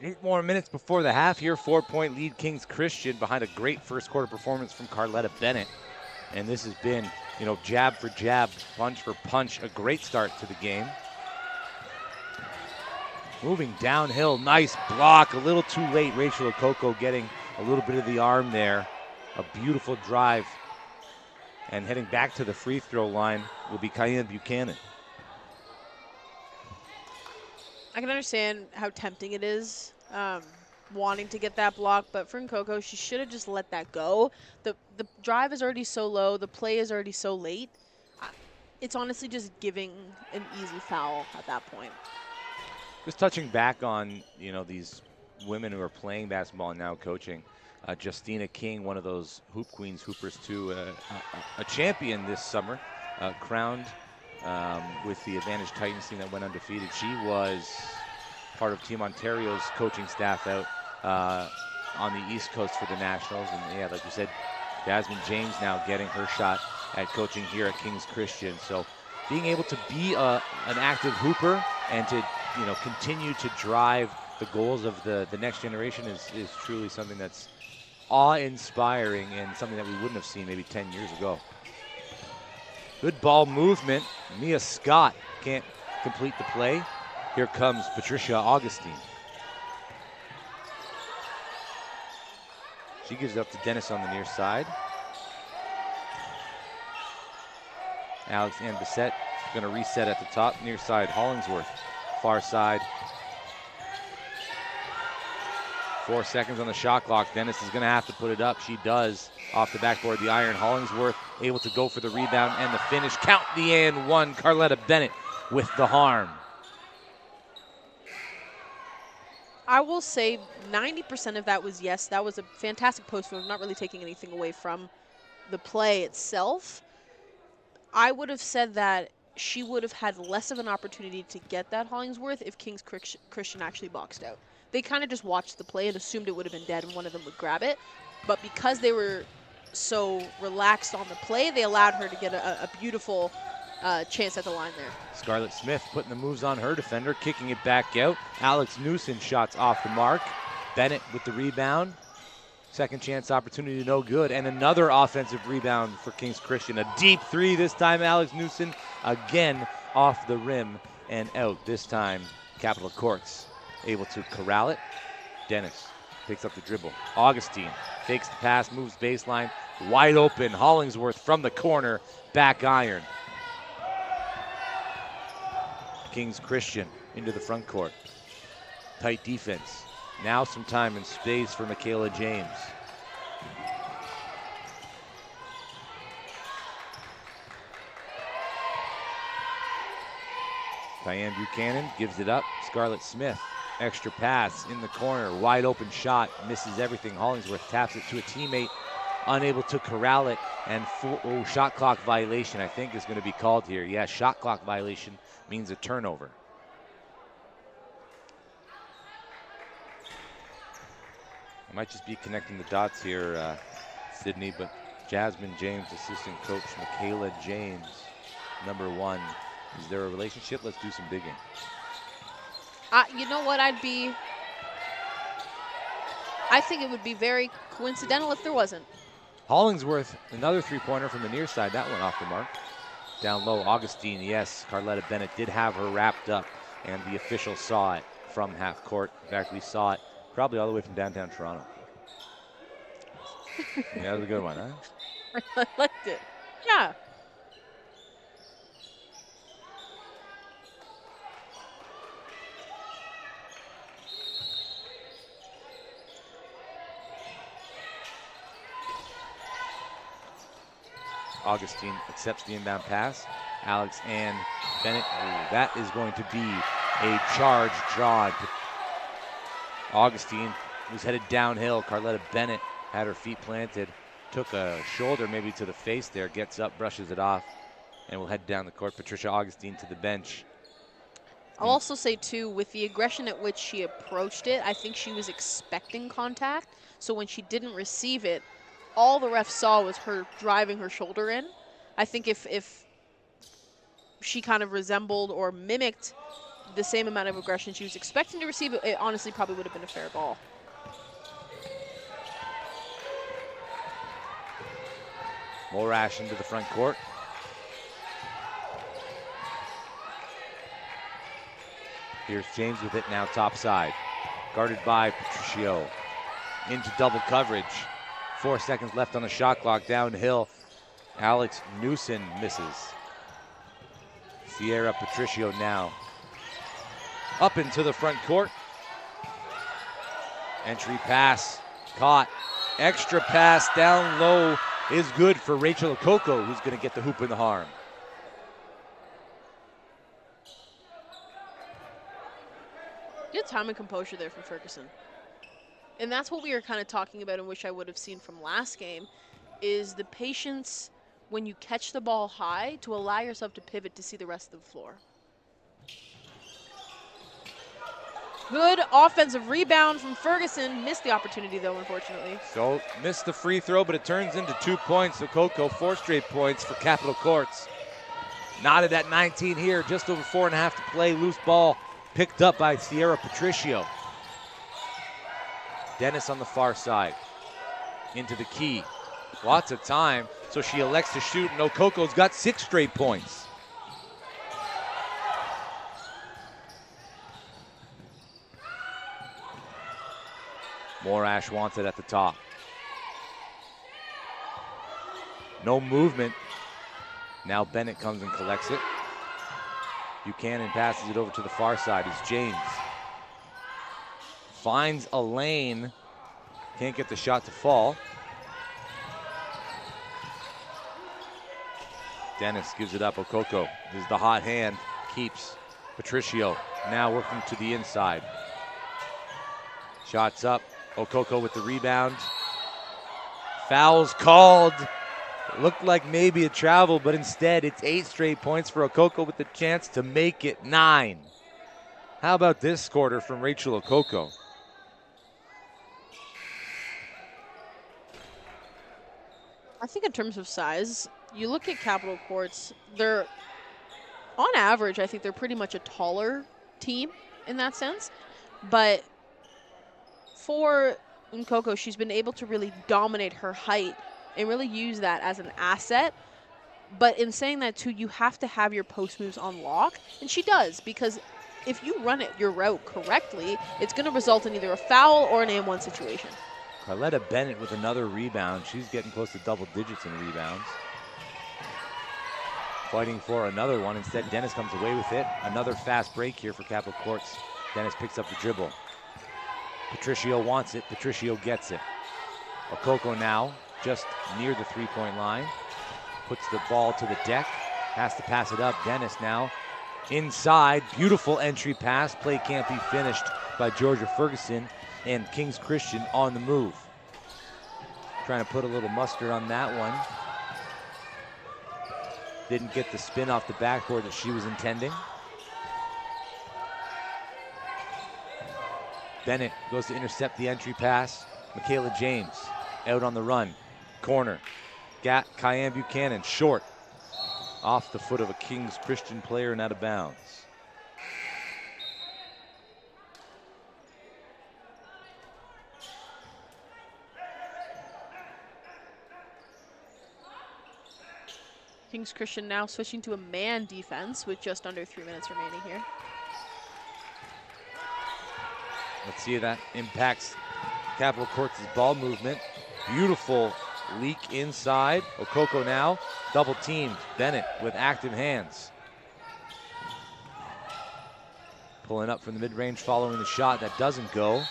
8 more minutes before the half here. 4-point lead, Kings Christian, behind a great first quarter performance from Carletta Bennett. And this has been, jab for jab, punch for punch, a great start to the game. Moving downhill, nice block, a little too late. Rachel Okoko getting a little bit of the arm there. A beautiful drive. And heading back to the free throw line will be Cayenne Buchanan. I can understand how tempting it is, wanting to get that block, but for Nkoko, she should have just let that go. The drive is already so low, the play is already so late. It's honestly just giving an easy foul at that point. Just touching back on, these women who are playing basketball and now coaching. Justina King, one of those Hoop Queens hoopers too, a champion this summer, crowned with the Advantage Titans team that went undefeated. She was part of Team Ontario's coaching staff out on the East Coast for the Nationals. And yeah, like you said, Jasmine James now getting her shot at coaching here at Kings Christian. So being able to be an active hooper and to continue to drive the goals of the next generation is truly something that's awe-inspiring and something that we wouldn't have seen maybe 10 years ago. Good ball movement. Mia Scott can't complete the play. Here comes Patricia Augustine. She gives it up to Dennis on the near side. Alex Ann Bissett going to reset at the top. Near side, Hollingsworth. Far side. 4 seconds on the shot clock. Dennis is going to have to put it up. She does. Off the backboard, the iron. Hollingsworth able to go for the rebound and the finish. Count the and one. Carletta Bennett with the harm. I will say 90% of that was yes. That was a fantastic post move, not really taking anything away from the play itself. I would have said that she would have had less of an opportunity to get that Hollingsworth if Kings Christian actually boxed out. They kind of just watched the play and assumed it would have been dead and one of them would grab it. But because they were so relaxed on the play, they allowed her to get a beautiful chance at the line there. Scarlett Smith putting the moves on her defender, kicking it back out. Alex Newson shots off the mark. Bennett with the rebound. Second chance opportunity, no good. And another offensive rebound for Kings Christian. A deep three this time. Alex Newson again off the rim and out. This time, Capital Courts able to corral it. Dennis picks up the dribble. Augustine fakes the pass, moves baseline. Wide open. Hollingsworth from the corner. Back iron. Kings Christian into the front court. Tight defense. Now some time and space for Michaela James. Cayenne Buchanan gives it up. Scarlett Smith, extra pass in the corner. Wide open shot, misses everything. Hollingsworth taps it to a teammate, unable to corral it. And shot clock violation I think is going to be called here. Yeah, shot clock violation means a turnover. I might just be connecting the dots here, Sydney, but Jasmine James, assistant coach Michaela James, number one. Is there a relationship? Let's do some digging. You know what? I think it would be very coincidental if there wasn't. Hollingsworth, another three-pointer from the near side. That one off the mark. Down low, Augustine, yes. Carletta Bennett did have her wrapped up, and the official saw it from half court. In fact, we saw it probably all the way from downtown Toronto. Yeah, that was a good one, huh? I liked it. Yeah. Augustine accepts the inbound pass. Alex Ann Bennett, that is going to be a charge drawn. Augustine was headed downhill. Carletta Bennett had her feet planted, took a shoulder maybe to the face there, gets up, brushes it off, and will head down the court. Patricia Augustine to the bench. I'll also say, too, with the aggression at which she approached it, I think she was expecting contact. So when she didn't receive it, all the ref saw was her driving her shoulder in. I think if she kind of resembled or mimicked the same amount of aggression she was expecting to receive. It honestly probably would have been a fair ball. Morash into the front court. Here's James with it now top side. Guarded by Patricio. Into double coverage. 4 seconds left on the shot clock. Downhill. Alex Newson misses. Sierra Patricio now. Up into the front court. Entry pass. Caught. Extra pass down low is good for Rachel Okoko, who's going to get the hoop in the arm. Good time and composure there from Ferguson. And that's what we were kind of talking about and wish I would have seen from last game, is the patience when you catch the ball high to allow yourself to pivot to see the rest of the floor. Good offensive rebound from Ferguson. Missed the opportunity, though, unfortunately. So, missed the free throw, but it turns into 2 points. Okoko, 4 straight points for Capitol Courts. Knotted at 19 here, just over 4.5 to play. Loose ball picked up by Sierra Patricio. Dennis on the far side. Into the key. Lots of time, so she elects to shoot, and Okoko's got 6 straight points. Morash wants it at the top. No movement. Now Bennett comes and collects it. Buchanan passes it over to the far side. It's James. Finds a lane. Can't get the shot to fall. Dennis gives it up. Okoko is the hot hand. Keeps. Patricio now working to the inside. Shots up. Okoko with the rebound. Fouls called. It looked like maybe a travel, but instead it's 8 straight points for Okoko with the chance to make it 9. How about this quarter from Rachel Okoko? I think in terms of size, you look at Capitol Courts, they're, on average, I think they're pretty much a taller team in that sense. But for Nkoko, she's been able to really dominate her height and really use that as an asset. But in saying that, too, you have to have your post moves on lock. And she does, because if you run it your route correctly, it's going to result in either a foul or an and-1 situation. Carletta Bennett with another rebound. She's getting close to double digits in rebounds. Fighting for another one. Instead, Dennis comes away with it. Another fast break here for Capitol Courts. Dennis picks up the dribble. Patricio wants it. Patricio gets it. Okoko now just near the three-point line. Puts the ball to the deck. Has to pass it up. Dennis now inside. Beautiful entry pass. Play can't be finished by Georgia Ferguson. And Kings Christian on the move. Trying to put a little mustard on that one. Didn't get the spin off the backboard that she was intending. Bennett goes to intercept the entry pass. Michaela James out on the run. Corner. Cayenne Buchanan short. Off the foot of a Kings Christian player and out of bounds. Kings Christian now switching to a man defense with just under 3 minutes remaining here. Let's see if that impacts Capitol Courts' ball movement. Beautiful leak inside. Okoko now double teamed. Bennett with active hands. Pulling up from the mid-range following the shot that doesn't go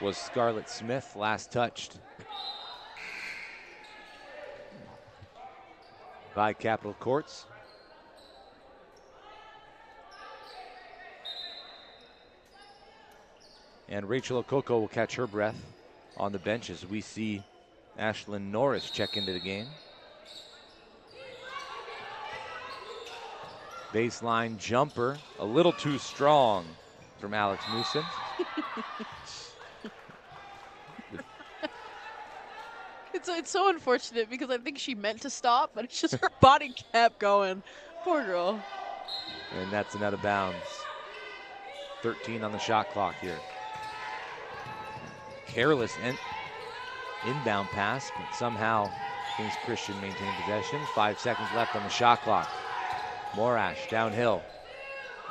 was Scarlett Smith, last touched by Capitol Courts. And Rachel Okoko will catch her breath on the bench as we see Ashlyn Norris check into the game. Baseline jumper, a little too strong from Alex Newsom. It's so unfortunate because I think she meant to stop, but it's just her body kept going. Poor girl. And that's an out of bounds. 13 on the shot clock here. Careless inbound pass, but somehow Kings Christian maintained possession. 5 seconds left on the shot clock. Morash downhill.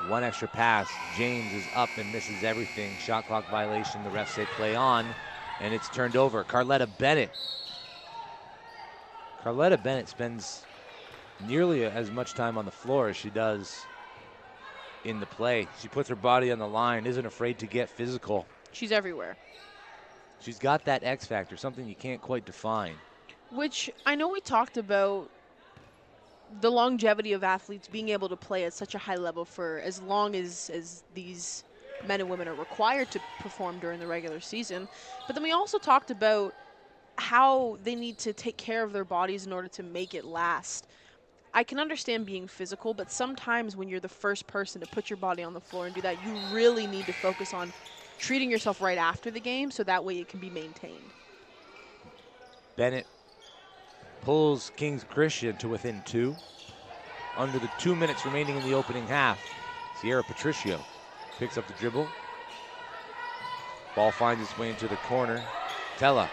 One extra pass. James is up and misses everything. Shot clock violation. The refs say play on, and it's turned over. Carletta Bennett. Carletta Bennett spends nearly as much time on the floor as she does in the play. She puts her body on the line, isn't afraid to get physical. She's everywhere. She's got that X factor, something you can't quite define. Which I know we talked about the longevity of athletes being able to play at such a high level for as long as these men and women are required to perform during the regular season. But then we also talked about how they need to take care of their bodies in order to make it last. I can understand being physical, but sometimes when you're the first person to put your body on the floor and do that, you really need to focus on treating yourself right after the game so that way it can be maintained. Bennett pulls Kings Christian to within 2. Under the 2 minutes remaining in the opening half, Sierra Patricio picks up the dribble. Ball finds its way into the corner. Tella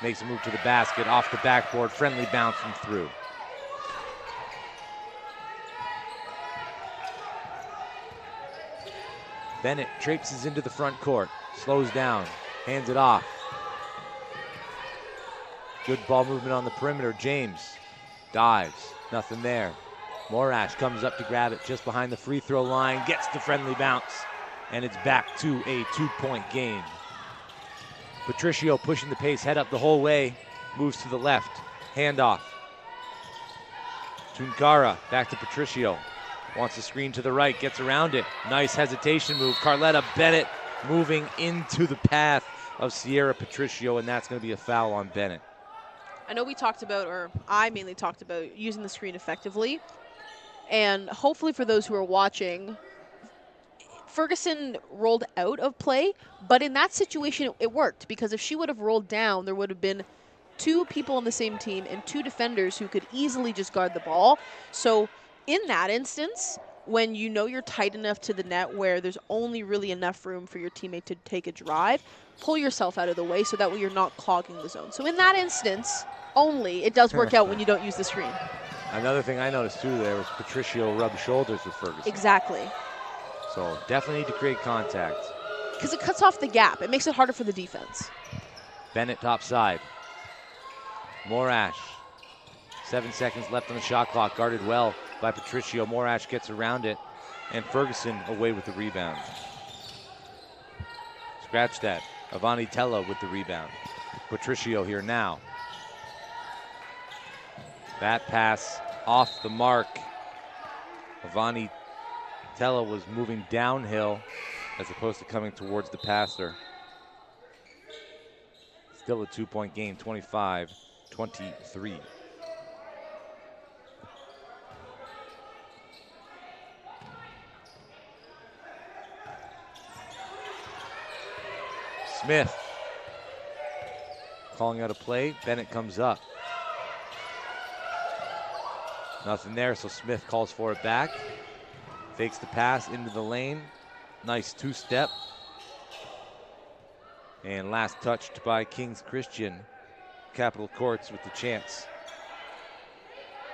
makes a move to the basket, off the backboard, friendly bounce and through. Bennett traipses into the front court, slows down, hands it off. Good ball movement on the perimeter. James dives, nothing there. Morash comes up to grab it just behind the free throw line, gets the friendly bounce, and it's back to a 2-point game. Patricio pushing the pace, head up the whole way, moves to the left, handoff. Tunkara back to Patricio, wants a screen to the right, gets around it. Nice hesitation move. Carletta Bennett moving into the path of Sierra Patricio, and that's going to be a foul on Bennett. I know we talked about, or I mainly talked about, using the screen effectively. And hopefully for those who are watching, Ferguson rolled out of play, but in that situation it worked, because if she would have rolled down, there would have been 2 people on the same team and 2 defenders who could easily just guard the ball. So in that instance, when you know you're tight enough to the net where there's only really enough room for your teammate to take a drive, pull yourself out of the way so that way you're not clogging the zone. So in that instance only, it does work out when you don't use the screen. Another thing I noticed too there was Patricio rubbed shoulders with Ferguson. Exactly. So definitely need to create contact. Because it cuts off the gap. It makes it harder for the defense. Bennett top side. Morash. 7 seconds left on the shot clock. Guarded well by Patricio. Morash gets around it. And Ferguson away with the rebound. Scratch that. Avani Tella with the rebound. Patricio here now. That pass off the mark. Avani Tella was moving downhill as opposed to coming towards the passer. Still a 2-point game, 25-23. Smith calling out a play. Bennett comes up. Nothing there, so Smith calls for it back. Fakes the pass into the lane. Nice 2-step. And last touched by Kings Christian. Capitol Courts with the chance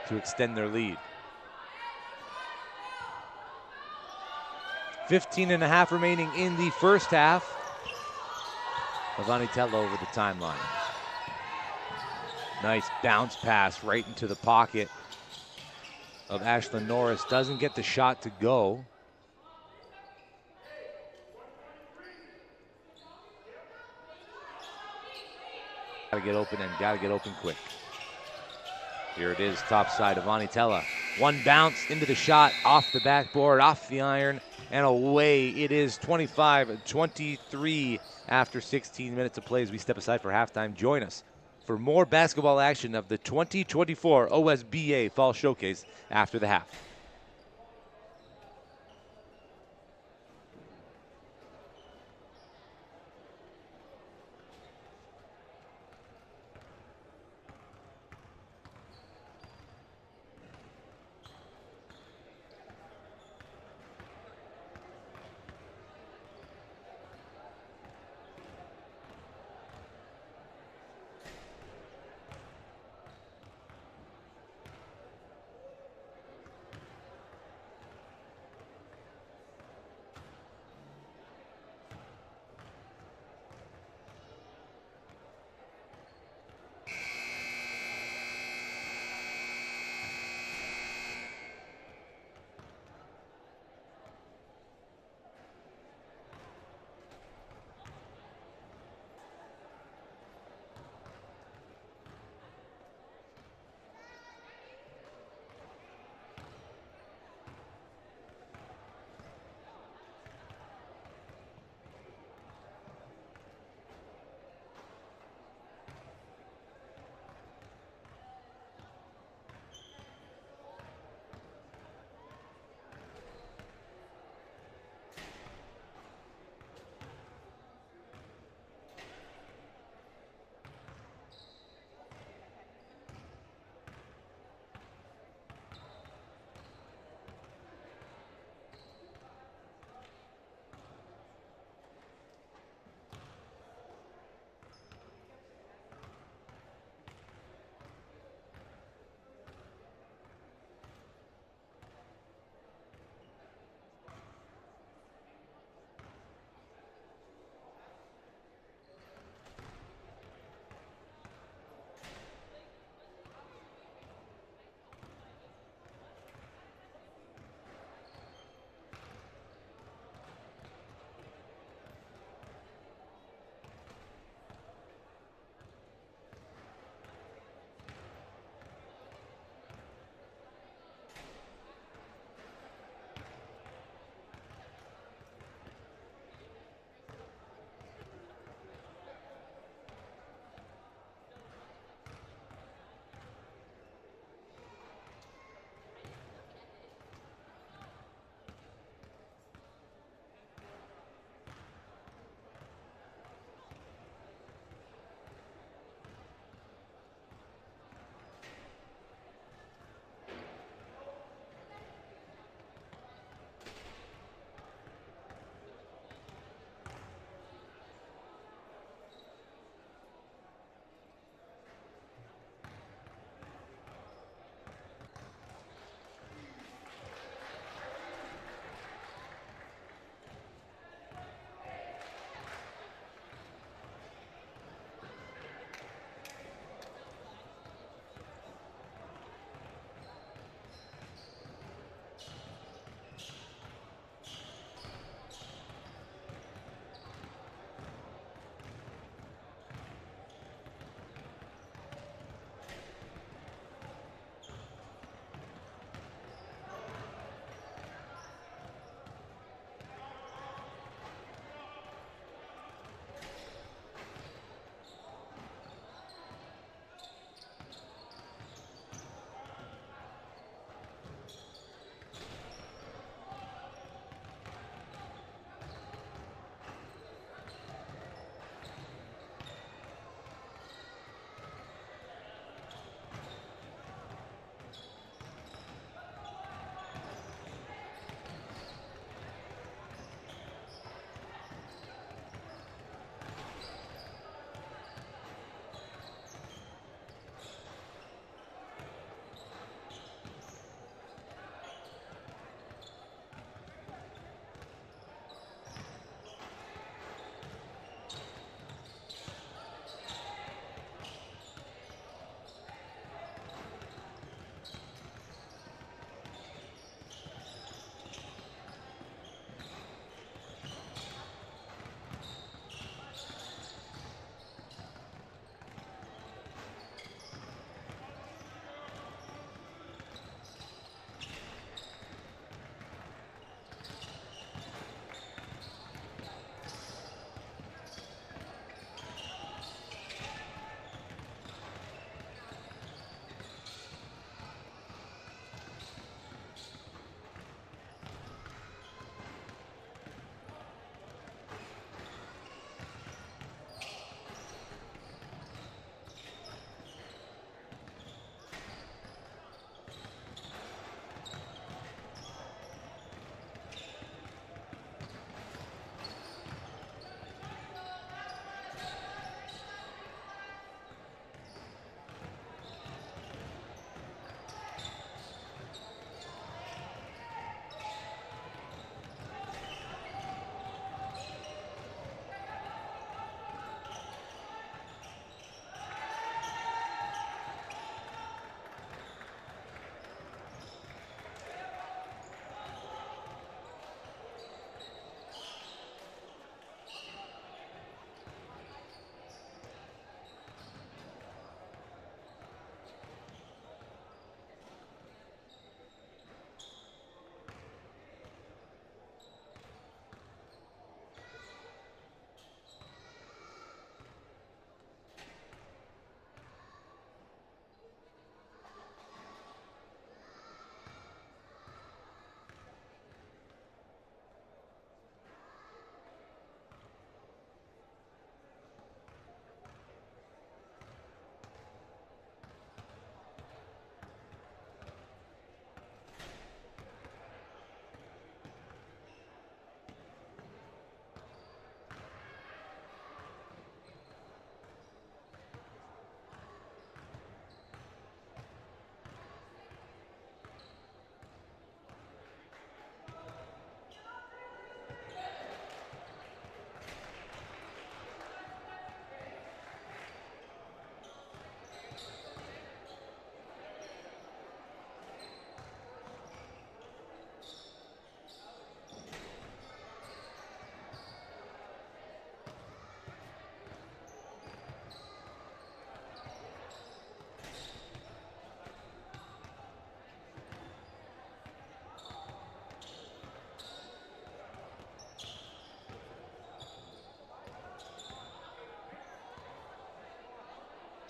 to extend their lead. 15.5 remaining in the first half. Avani Tella over the timeline. Nice bounce pass right into the pocket of Ashlyn Norris. Doesn't get the shot to go. Gotta get open and gotta get open quick. Here it is, top side, Avani Tella. One bounce into the shot, off the backboard, off the iron, and away it is. 25-23 after 16 minutes of play as we step aside for halftime. Join us for more basketball action of the 2024 OSBA Fall Showcase after the half.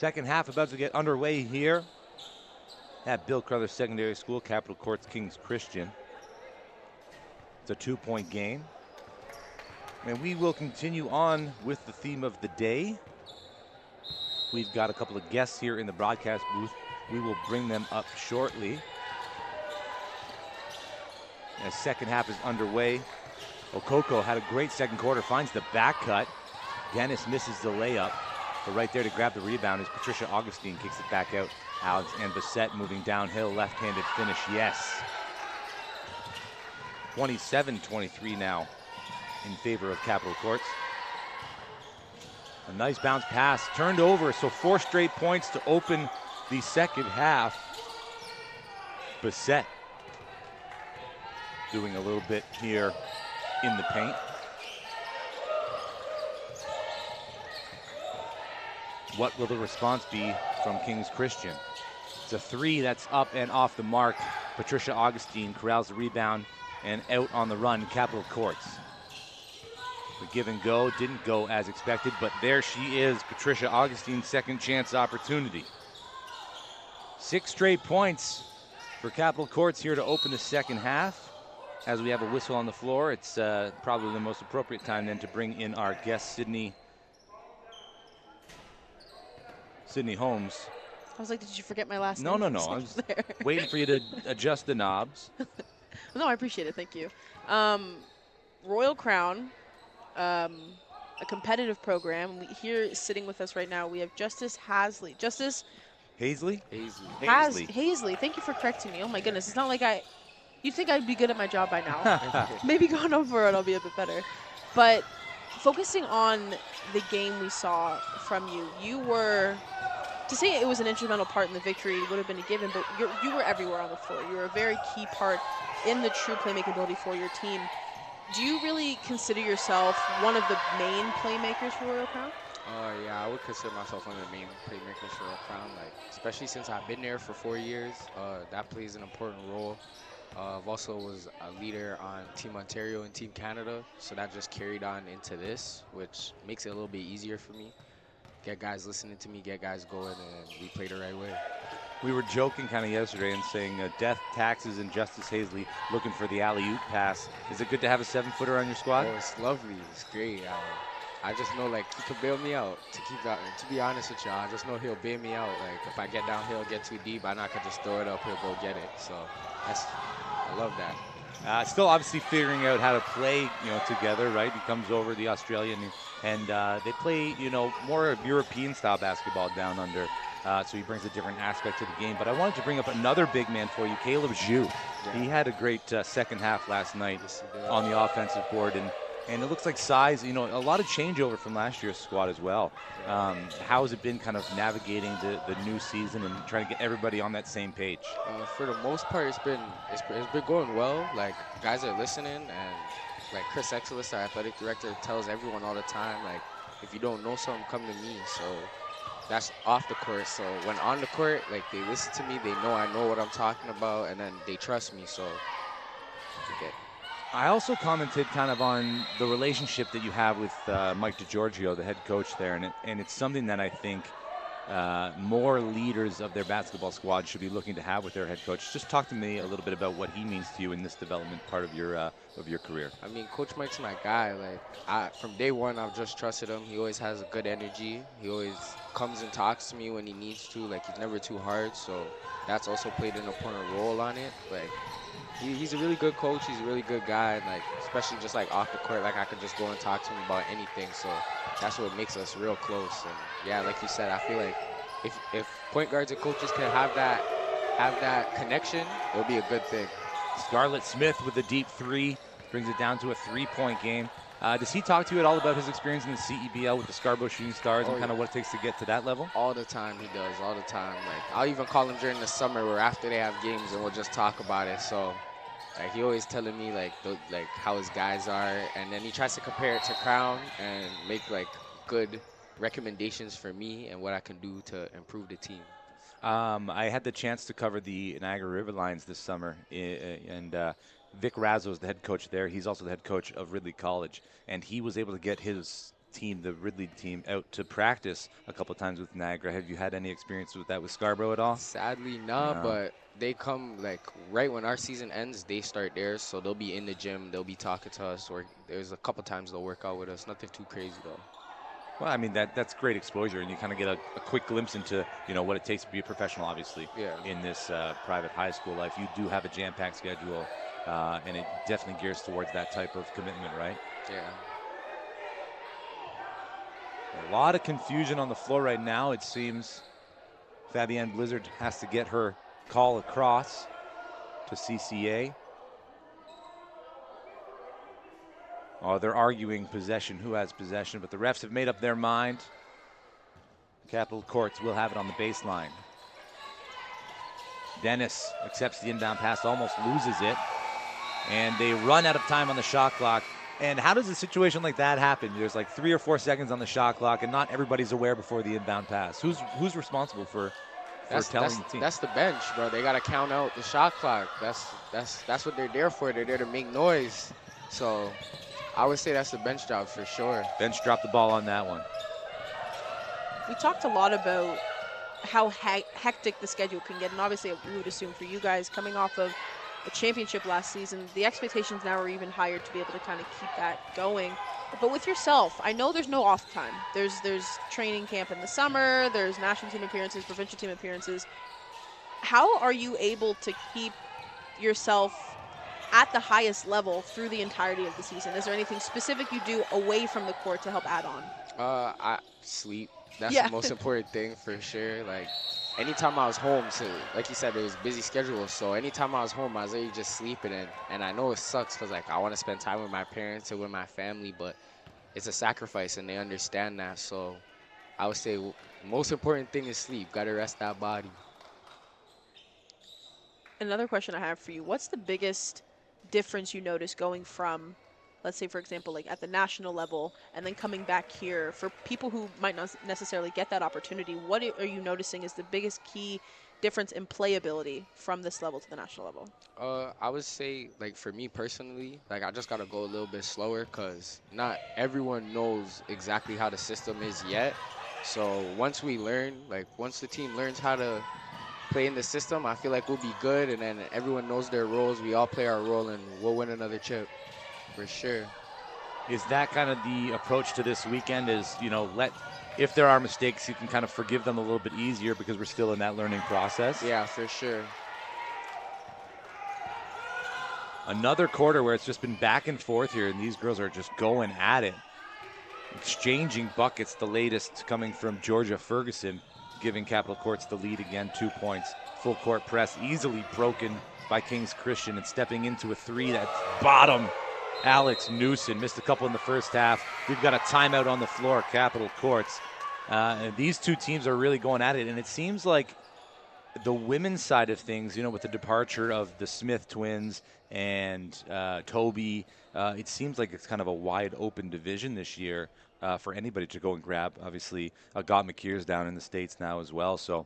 Second half about to get underway here at Bill Carruthers Secondary School, Capitol Courts, Kings Christian. It's a 2-point game. And we will continue on with the theme of the day. We've got a couple of guests here in the broadcast booth. We will bring them up shortly. As second half is underway, Okoko had a great second quarter, finds the back cut. Dennis misses the layup, but right there to grab the rebound is Patricia Augustine, kicks it back out. Alex and Bissett moving downhill, left-handed finish, yes. 27-23 now in favor of Capitol Courts. A nice bounce pass, turned over, so 4 straight points to open the second half. Bissett doing a little bit here in the paint. What will the response be from Kings Christian? It's a 3 that's up and off the mark. Patricia Augustine corrals the rebound and out on the run, Capitol Courts. The give and go didn't go as expected, but there she is, Patricia Augustine's second chance opportunity. 6 straight points for Capitol Courts here to open the second half. As we have a whistle on the floor, it's probably the most appropriate time then to bring in our guest, Sydney Holmes. I was like, did you forget my last No, name? no. I was waiting for you to adjust the knobs. No, I appreciate it. Thank you. Royal Crown, a competitive program. Here sitting with us right now, we have Justice Hasley. Justice Hasley? Hasley. Thank you for correcting me. Oh, my goodness. It's not like you'd think I'd be good at my job by now. Maybe going over it, I'll be a bit better. But focusing on the game we saw from you, you were, to say it was an instrumental part in the victory would have been a given, but you were everywhere on the floor. You were a very key part in the true playmaking ability for your team. Do you really consider yourself one of the main playmakers for Royal Crown? Yeah, I would consider myself one of the main playmakers for Royal Crown, especially since I've been there for 4 years. That plays an important role. I've also was a leader on Team Ontario and Team Canada, so that just carried on into this, which makes it a little bit easier for me. Get guys listening to me, get guys going, and we play the right way. We were joking kind of yesterday and saying Death, Taxes, and Justice Hasley looking for the alley-oop pass. Is it good to have a 7-footer on your squad? Oh, it's lovely. It's great. I just know, he could bail me out. To be honest with y'all, I just know he'll bail me out. If I get downhill, get too deep, I know I could just throw it up, he'll go get it. So I love that. Still obviously figuring out how to play, together, right? He comes over, the Australian, and they play, more of European-style basketball down under. So he brings a different aspect to the game. But I wanted to bring up another big man for you, Caleb Zhu. Yeah. He had a great second half last night on the offensive board. And it looks like size, a lot of changeover from last year's squad as well. How has it been kind of navigating the new season and trying to get everybody on that same page? For the most part, it's been going well. Guys are listening, and Chris Exelis, our athletic director, tells everyone all the time, if you don't know something, come to me. So that's off the court. So when on the court, they listen to me, they know I know what I'm talking about, and then they trust me. So okay. I also commented kind of on the relationship that you have with Mike DiGiorgio, the head coach there, and it's something that I think more leaders of their basketball squad should be looking to have with their head coach. Just talk to me a little bit about what he means to you in this development part of your career. I mean, Coach Mike's my guy. From day one, I've just trusted him. He always has a good energy. He always comes and talks to me when he needs to. He's never too hard, so that's also played an important role on it. He's a really good coach. He's a really good guy, and especially just off the court, I could just go and talk to him about anything. So that's what makes us real close. And yeah, like you said, I feel like if point guards and coaches can have that connection, it'll be a good thing. Scarlett Smith with a deep 3 brings it down to a 3-point game. Does he talk to you at all about his experience in the CEBL with the Scarborough Shooting Stars and kind of what it takes to get to that level? All the time he does, all the time. I'll even call him during the summer or after they have games, and we'll just talk about it. So he always telling me how his guys are, and then he tries to compare it to Crown and make good recommendations for me and what I can do to improve the team. I had the chance to cover the Niagara River Lions this summer, and Vic Razzo is the head coach there. He's also the head coach of Ridley College, and he was able to get his team, the Ridley team, out to practice a couple times with Niagara. Have you had any experience with that with Scarborough at all? Sadly, not, No. but they come like right when our season ends, they start theirs, so they'll be in the gym, they'll be talking to us, or there's a couple times they'll work out with us. Nothing too crazy though. Well, I mean, that's great exposure, and you kind of get a quick glimpse into, what it takes to be a professional, obviously, Yeah. in this private high school life. You do have a jam-packed schedule, and it definitely gears towards that type of commitment, right? Yeah. A lot of confusion on the floor right now, it seems. Fabienne Blizzard has to get her call across to CCA. Oh, they're arguing possession, who has possession, but the refs have made up their mind. Capital Courts will have it on the baseline. Dennis accepts the inbound pass, almost loses it, and they run out of time on the shot clock. And how does a situation like that happen? There's like 3 or 4 seconds on the shot clock, and not everybody's aware before the inbound pass. Who's responsible for telling the team? That's the bench, bro. They gotta count out the shot clock. That's what they're there for. They're there to make noise. So I would say that's the bench job for sure. Bench dropped the ball on that one. We talked a lot about how hectic the schedule can get, and obviously we would assume for you guys coming off of a championship last season, the expectations now are even higher to be able to kind of keep that going. But with yourself, I know there's no off time. There's training camp in the summer, there's national team appearances, provincial team appearances. How are you able to keep yourself at the highest level through the entirety of the season? Is there anything specific you do away from the court to help add on? I sleep. That's Yeah. the most important thing for sure. Like anytime I was home, so like you said, it was busy schedule. So anytime I was home, I was really just sleeping. And I know it sucks because like I want to spend time with my parents and with my family, but it's a sacrifice and they understand that. So I would say most important thing is sleep. Got to rest that body. Another question I have for you, what's the biggest difference you notice going from, let's say, for example, like at the national level and then coming back here? For people who might not necessarily get that opportunity, what are you noticing is the biggest key difference in playability from this level to the national level? I would say, like, for me personally, like, I just got to go a little bit slower because not everyone knows exactly how the system is yet. So once we learn, like, once the team learns how to play in the system, I feel like we'll be good, and then everyone knows their roles. We all play our role, and we'll win another chip for sure. Is that kind of the approach to this weekend is, if there are mistakes, you can kind of forgive them a little bit easier because we're still in that learning process? Yeah, for sure. Another quarter where it's just been back and forth here, and these girls are just going at it. Exchanging buckets, the latest coming from Georgia Ferguson, giving Capital Courts the lead again, 2 points. Full court press, easily broken by King's Christian, and stepping into a three that's bottom. Alex Newson missed a couple in the first half. We've got a timeout on the floor, Capital Courts. And these two teams are really going at it, and it seems like the women's side of things, with the departure of the Smith twins and Toby, it seems like it's kind of a wide open division this year for anybody to go and grab. Obviously, Got McKeer's down in the States now as well, so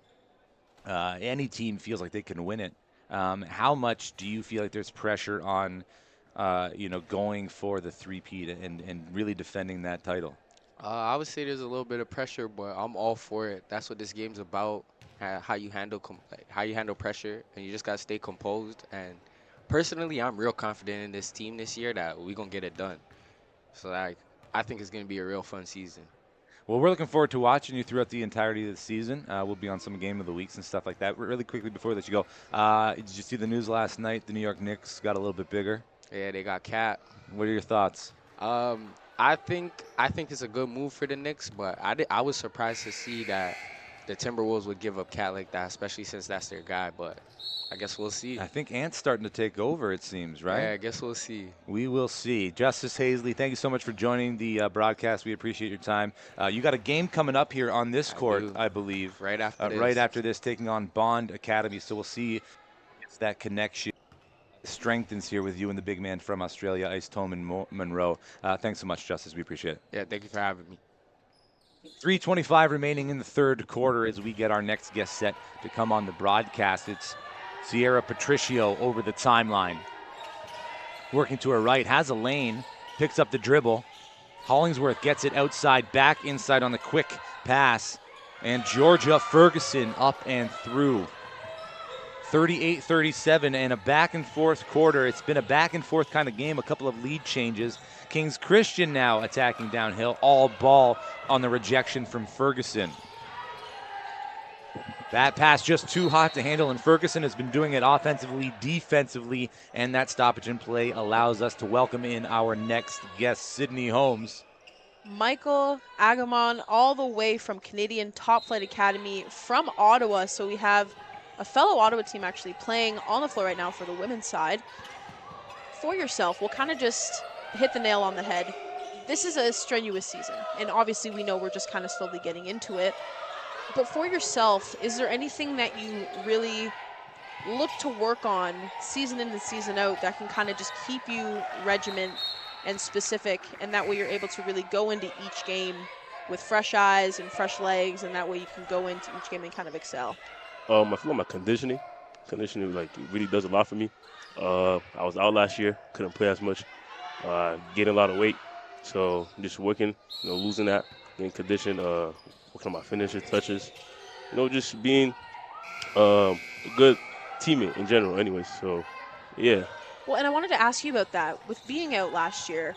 any team feels like they can win it. How much do you feel like there's pressure on, going for the three-peat and really defending that title? I would say there's a little bit of pressure, but I'm all for it. That's what this game's about. How you handle pressure, and you just gotta stay composed. And personally, I'm real confident in this team this year that we're gonna get it done. So I think it's gonna be a real fun season. Well, we're looking forward to watching you throughout the entirety of the season. We'll be on some Game of the Weeks and stuff like that. Really quickly before we let you go, did you see the news last night? The New York Knicks got a little bit bigger. Yeah, they got Cat. What are your thoughts? I think it's a good move for the Knicks, but I was surprised to see that the Timberwolves would give up Cat like that, especially since that's their guy. But I guess we'll see. I think Ant's starting to take over, it seems, right? Yeah, I guess we'll see. We will see. Justice Hasley, thank you so much for joining the broadcast. We appreciate your time. You got a game coming up here on this court, I believe. Right after this. Right after this, taking on Bond Academy. So we'll see if that connection strengthens here with you and the big man from Australia, Ice Tolman Monroe. Thanks so much, Justice. We appreciate it. Yeah, thank you for having me. 3:25 remaining in the third quarter as we get our next guest set to come on the broadcast. It's Sierra Patricio over the timeline. Working to her right, has a lane, picks up the dribble, Hollingsworth gets it outside, back inside on the quick pass. And Georgia Ferguson up and through. 38-37 and a back and forth quarter. It's been a back and forth kind of game, a couple of lead changes. Kings Christian now attacking downhill, all ball on the rejection from Ferguson. That pass just too hot to handle, and Ferguson has been doing it offensively, defensively, and that stoppage in play allows us to welcome in our next guest, Sydney Holmes. Michael Agaman, all the way from Canadian Top Flight Academy from Ottawa. So we have a fellow Ottawa team actually playing on the floor right now for the women's side. For yourself, we'll kind of just hit the nail on the head. This is a strenuous season, and obviously we know we're just kind of slowly getting into it. But for yourself, is there anything that you really look to work on season in and season out that can kind of just keep you regiment and specific, and that way you're able to really go into each game with fresh eyes and fresh legs, and that way you can go into each game and kind of excel? I feel like my conditioning like it really does a lot for me. I was out last year, couldn't play as much, getting a lot of weight, so just working, losing that, getting conditioned, working on my finishes, touches, just being a good teammate in general anyways, so yeah. Well, and I wanted to ask you about that. With being out last year,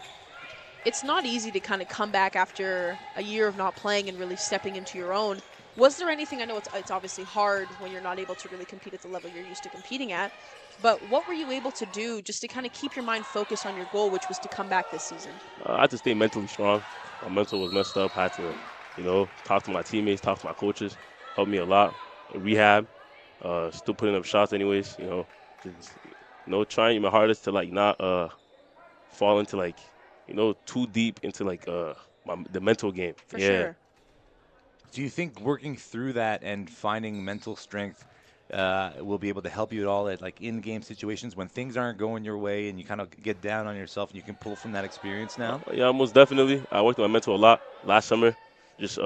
it's not easy to kind of come back after a year of not playing and really stepping into your own. Was there anything, I know it's obviously hard when you're not able to really compete at the level you're used to competing at, but what were you able to do just to kind of keep your mind focused on your goal, which was to come back this season? I had to stay mentally strong. My mental was messed up. I had to, talk to my teammates, talk to my coaches, helped me a lot. Rehab, still putting up shots anyways, just, trying my hardest to not fall into too deep into the mental game. For sure. Do you think working through that and finding mental strength will be able to help you at all at in-game situations when things aren't going your way and you kind of get down on yourself and you can pull from that experience now? Yeah, most definitely. I worked on my mental a lot last summer. Just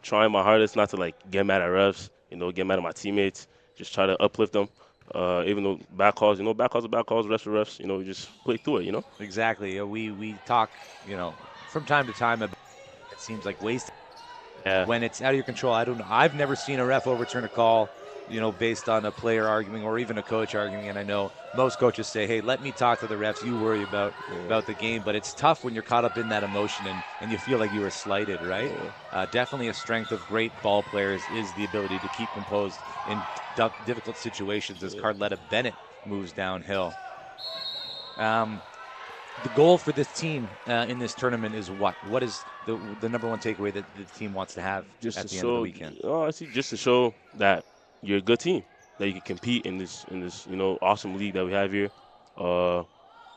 trying my hardest not to get mad at refs, get mad at my teammates. Just try to uplift them. Even though bad calls, bad calls are bad calls, refs are refs, you just play through it, Exactly. We talk, from time to time about it seems like wasted. Yeah. When it's out of your control. I don't know. I've never seen a ref overturn a call, based on a player arguing or even a coach arguing. And I know most coaches say, hey, let me talk to the refs. You worry about the game. But it's tough when you're caught up in that emotion and you feel like you were slighted, right? Yeah. Definitely a strength of great ball players is the ability to keep composed in difficult situations as Carletta Bennett moves downhill. The goal for this team in this tournament is what? What is the number one takeaway that the team wants to have just at the end of the weekend? I see, just to show that you're a good team, that you can compete in this awesome league that we have here.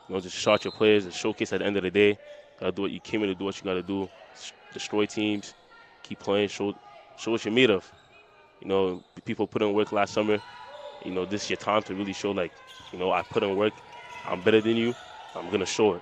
Just show out your players and showcase at the end of the day. Do what you came in to do, what you got to do. Destroy teams, keep playing, show what you're made of. People put in work last summer. This is your time to really show I put in work. I'm better than you. I'm going to show it.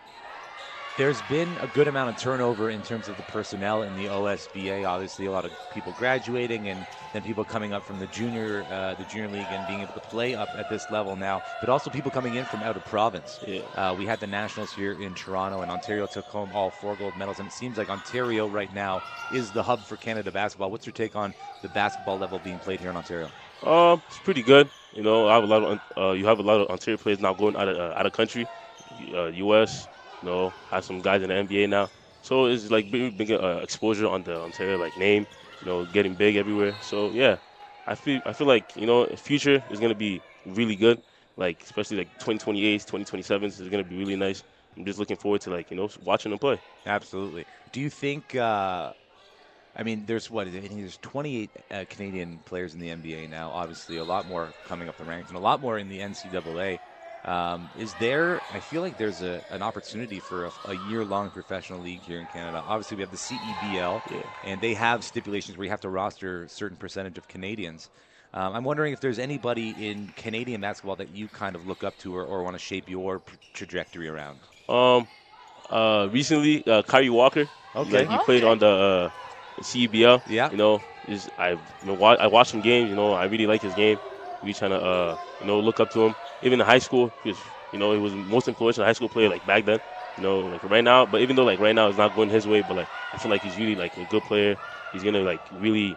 There's been a good amount of turnover in terms of the personnel in the OSBA. Obviously, a lot of people graduating and then people coming up from the junior league and being able to play up at this level now, but also people coming in from out of province. Yeah. We had the Nationals here in Toronto, and Ontario took home all 4 gold medals, and it seems like Ontario right now is the hub for Canada basketball. What's your take on the basketball level being played here in Ontario? It's pretty good. You have a lot of Ontario players now going out of country. U.S., have some guys in the NBA now. So it's big exposure on the Ontario name, getting big everywhere. So yeah, I feel like the future is gonna be really good. Especially 2028s, 2027s is gonna be really nice. I'm just looking forward to watching them play. Absolutely. Do you think? There's 28 Canadian players in the NBA now. Obviously, a lot more coming up the ranks and a lot more in the NCAA. I feel like there's an opportunity for a year-long professional league here in Canada. Obviously, we have the CEBL, and they have stipulations where you have to roster a certain percentage of Canadians. I'm wondering if there's anybody in Canadian basketball that you kind of look up to or want to shape your trajectory around. Recently, Kyrie Walker. Okay. He played on the CEBL. Yeah. I watched some games. I really like his game. We trying to look up to him. Even in high school, he was the most influential high school player back then. You know, like right now, but even though like right now it's not going his way, but like I feel like he's really like a good player. He's gonna like really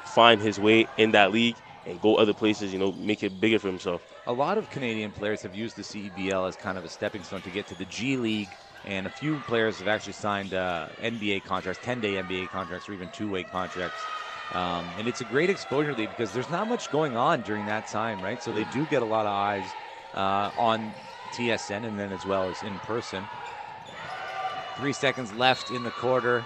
find his way in that league and go other places. You know, make it bigger for himself. A lot of Canadian players have used the CEBL as kind of a stepping stone to get to the G League, and a few players have actually signed NBA contracts, 10-day NBA contracts, or even two-way contracts. And it's a great exposure league because there's not much going on during that time, right? So they do get a lot of eyes on TSN and then as well as in person. 3 seconds left in the quarter.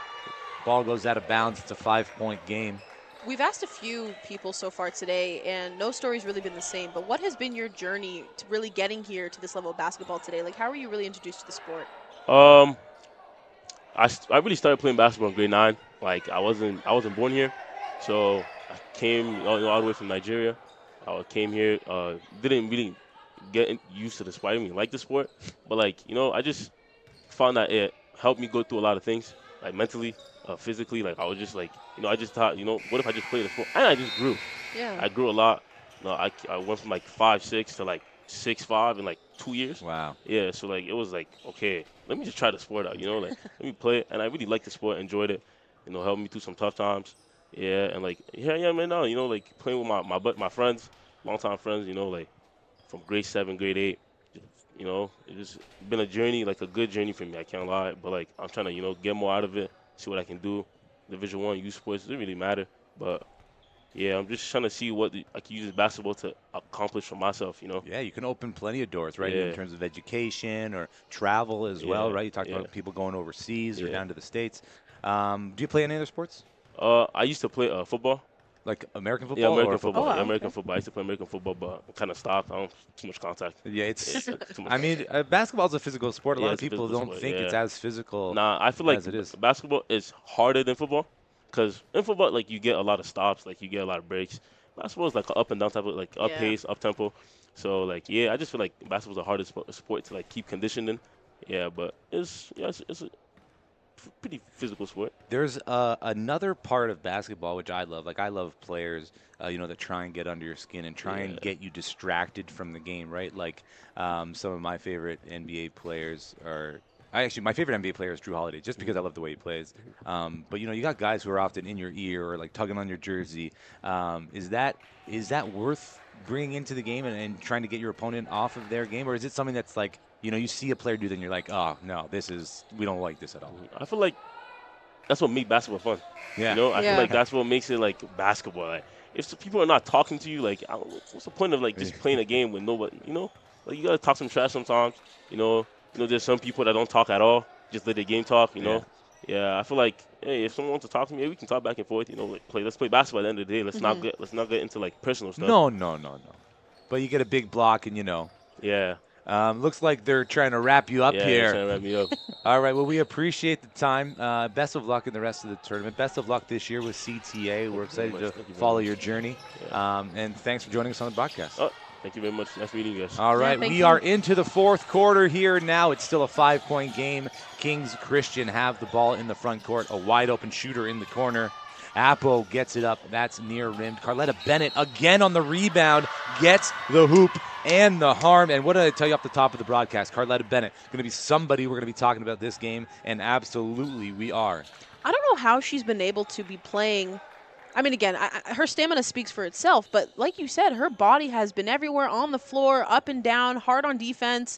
Ball goes out of bounds. It's a 5-point game. We've asked a few people so far today, and no story's really been the same. But what has been your journey to really getting here to this level of basketball today? Like, how were you really introduced to the sport? I really started playing basketball in grade 9. Like I wasn't born here, so I came all the way from Nigeria. I came here, didn't really get used to the sport. I didn't even like the sport, but like I just found that it helped me go through a lot of things, like mentally, physically. Like I was just like I just thought what if I just played the sport? And I just grew. Yeah. I grew a lot. I went from like 5'6" to like 6'5" in like 2 years. Wow. Yeah, so like it was like, okay, let me just try the sport out, like let me play it. And I really liked the sport, enjoyed it, helped me through some tough times. Yeah, and like here I am right now, like playing with my friends, longtime friends, like from grade 7, grade 8. It's just been a journey, like a good journey for me, I can't lie. But like I'm trying to, get more out of it, see what I can do. Division 1 youth sports doesn't really matter, but yeah, I'm just trying to see what I can use basketball to accomplish for myself, Yeah, you can open plenty of doors, right, Yeah. in terms of education or travel as well, Yeah, right? You talked yeah. about people going overseas or Yeah. down to the States. Do you play any other sports? I used to play football. Like American football? Yeah, American or football. Oh, wow, Yeah, American okay. football. I used to play American football, but I kind of stopped. I don't too much contact. Yeah, it's. Too much I mean, basketball's a physical sport. A Yeah, lot of it's a people physical don't sport, think it's yeah. as physical Nah, I feel like as it is. basketball is harder than football, because in football, like you get a lot of stops, like you get a lot of breaks. Basketball is like an up and down type of like up Yeah. pace, up tempo. So like yeah, I just feel like basketball's the hardest sport to like keep conditioning. Yeah, but it's a pretty physical sport. There's another part of basketball which I love. Like I love players, that try and get under your skin and try and Yeah. get you distracted from the game, right? Like some of my favorite NBA players are. My favorite NBA player is Drew Holiday, just because I love the way he plays. But you got guys who are often in your ear or like tugging on your jersey. Is that worth bringing into the game and trying to get your opponent off of their game, or is it something that's like you see a player do that and you're like, oh no, we don't like this at all. I feel like that's what makes basketball fun. Yeah. I Yeah. feel like that's what makes it like basketball. Like, if the people are not talking to you, like, what's the point of like just playing a game with nobody? Like you gotta talk some trash sometimes. There's some people that don't talk at all, just let the game talk. Yeah, I feel like hey, if someone wants to talk to me, we can talk back and forth. Let's play basketball at the end of the day. Let's not get into like personal stuff. No. But you get a big block and Yeah. looks like they're trying to wrap you up Yeah, here. they're trying to wrap me up. All right, well, we appreciate the time. Best of luck in the rest of the tournament. Best of luck this year with CTA. We're excited Thank you very much. follow your journey. And thanks for joining us on the podcast. Oh, thank you very much. Nice meeting you guys. All right, thank we you. are into the fourth quarter here now. It's still a 5-point game. Kings Christian have the ball in the front court. A wide open shooter in the corner. Apo gets it up. That's near rimmed. Carletta Bennett again on the rebound. Gets the hoop and the harm. And what did I tell you off the top of the broadcast? Carletta Bennett going to be somebody we're going to be talking about this game. And absolutely we are. I don't know how she's been able to be playing. I mean, again, her stamina speaks for itself. But like you said, her body has been everywhere on the floor, up and down, hard on defense.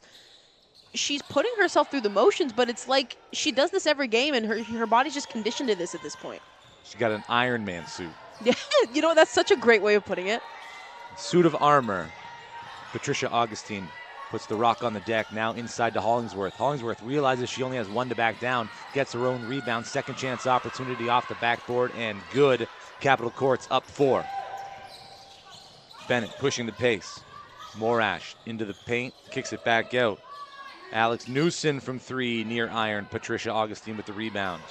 She's putting herself through the motions, but it's like she does this every game, and her body's just conditioned to this at this point. She's got an Iron Man suit. Yeah, that's such a great way of putting it. Suit of armor. Patricia Augustine puts the rock on the deck, now inside to Hollingsworth. Hollingsworth realizes she only has one to back down, gets her own rebound, second chance opportunity off the backboard, and good. Capital Courts up 4. Bennett pushing the pace. Morash into the paint, kicks it back out. Alex Newson from 3 near iron. Patricia Augustine with the rebound.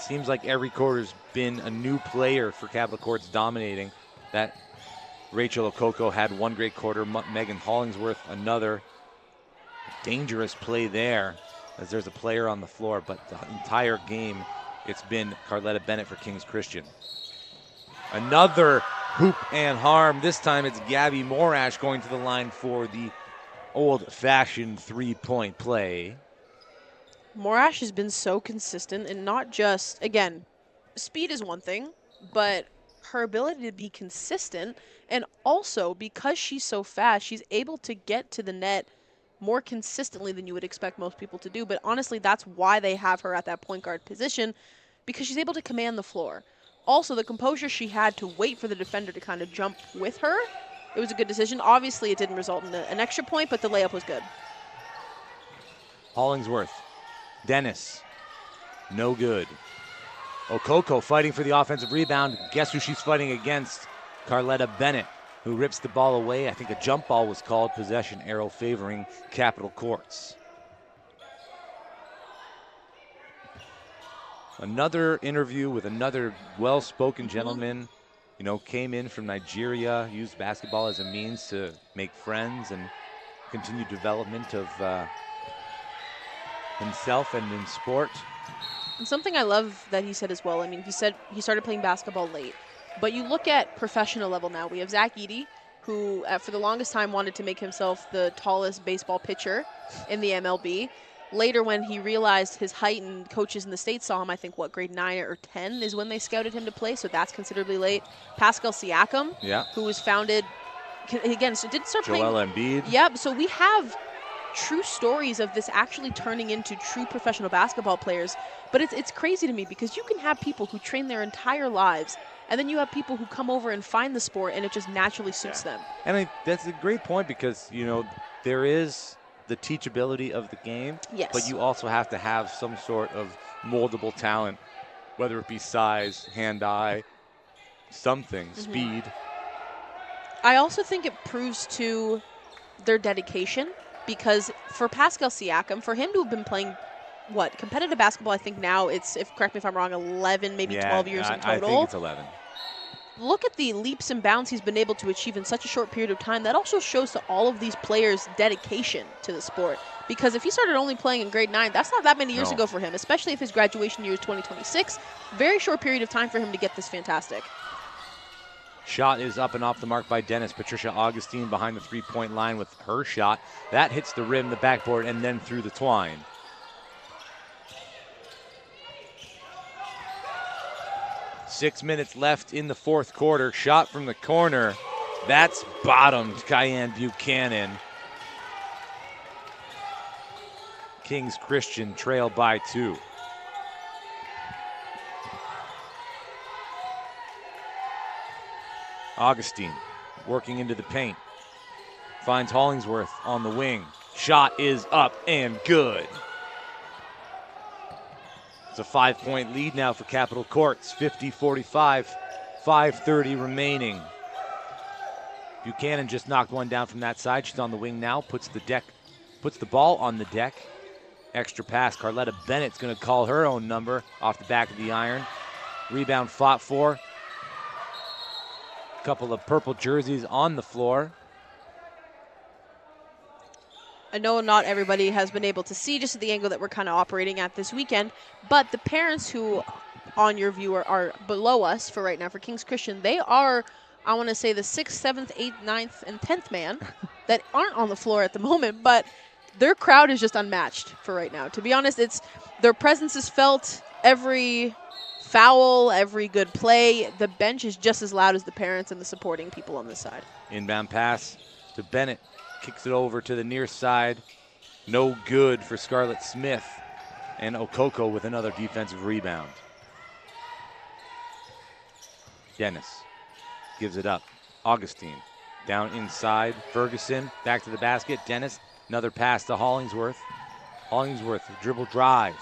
Seems like every quarter's been a new player for Capital Courts dominating. That Rachel Okoko had one great quarter. Megan Hollingsworth another. Dangerous play there as there's a player on the floor, but the entire game it's been Carletta Bennett for Kings Christian. Another hoop and harm. This time it's Gabby Morash going to the line for the Old-fashioned three-point play. Morash has been so consistent, and not just, again, speed is one thing, but her ability to be consistent, and also because she's so fast, she's able to get to the net more consistently than you would expect most people to do. But honestly, that's why they have her at that point guard position, because she's able to command the floor. Also, the composure she had to wait for the defender to kind of jump with her, it was a good decision. Obviously, it didn't result in an extra point, but the layup was good. Hollingsworth. Dennis. No good. Okoko fighting for the offensive rebound. Guess who she's fighting against? Carletta Bennett, who rips the ball away. I think a jump ball was called. Possession arrow favoring Capitol Courts. Another interview with another well-spoken gentleman. You know, came in from Nigeria, used basketball as a means to make friends and continue development of himself and in sport. And something I love that he said as well, I mean, he said he started playing basketball late. But you look at professional level now. We have Zach Edey, who for the longest time wanted to make himself the tallest baseball pitcher in the MLB. Later, when he realized his height and coaches in the States saw him, I think, grade 9 or 10 is when they scouted him to play, so that's considerably late. Pascal Siakam, who was founded, again, so didn't start playing. Joel Embiid. Yep, so we have true stories of this actually turning into true professional basketball players. But it's crazy to me because you can have people who train their entire lives, and then you have people who come over and find the sport, and it just naturally suits them. And that's a great point because, you know, there is the teachability of the game, but you also have to have some sort of moldable talent, whether it be size, hand-eye, something, speed. I also think it proves to their dedication because for Pascal Siakam, for him to have been playing, competitive basketball, I think now it's, correct me if I'm wrong, 11, maybe 12 years in total. I think it's 11. Look at the leaps and bounds he's been able to achieve in such a short period of time. That also shows to all of these players' dedication to the sport. Because if he started only playing in grade 9, that's not that many years ago for him, especially if his graduation year is 2026. Very short period of time for him to get this fantastic. Shot is up and off the mark by Dennis. Patricia Augustine behind the three-point line with her shot. That hits the rim, the backboard, and then through the twine. Six minutes left in the fourth quarter. Shot from the corner. That's bottomed. Cayenne Buchanan. Kings Christian trail by 2. Augustine working into the paint. Finds Hollingsworth on the wing. Shot is up and good. It's a 5-point lead now for Capitol Courts, 50-45, 5:30 remaining. Buchanan just knocked one down from that side. She's on the wing now, puts the ball on the deck. Extra pass, Carletta Bennett's gonna call her own number off the back of the iron. Rebound fought for. Couple of purple jerseys on the floor. I know not everybody has been able to see just at the angle that we're kind of operating at this weekend, but the parents who on your view are below us for right now for Kings Christian, they are, I want to say, the 6th, 7th, 8th, 9th, and 10th man that aren't on the floor at the moment, but their crowd is just unmatched for right now. To be honest, their presence is felt every foul, every good play. The bench is just as loud as the parents and the supporting people on this side. Inbound pass to Bennett. Kicks it over to the near side. No good for Scarlett Smith. And Okoko with another defensive rebound. Dennis gives it up. Augustine down inside. Ferguson back to the basket. Dennis, another pass to Hollingsworth. Hollingsworth, dribble drive.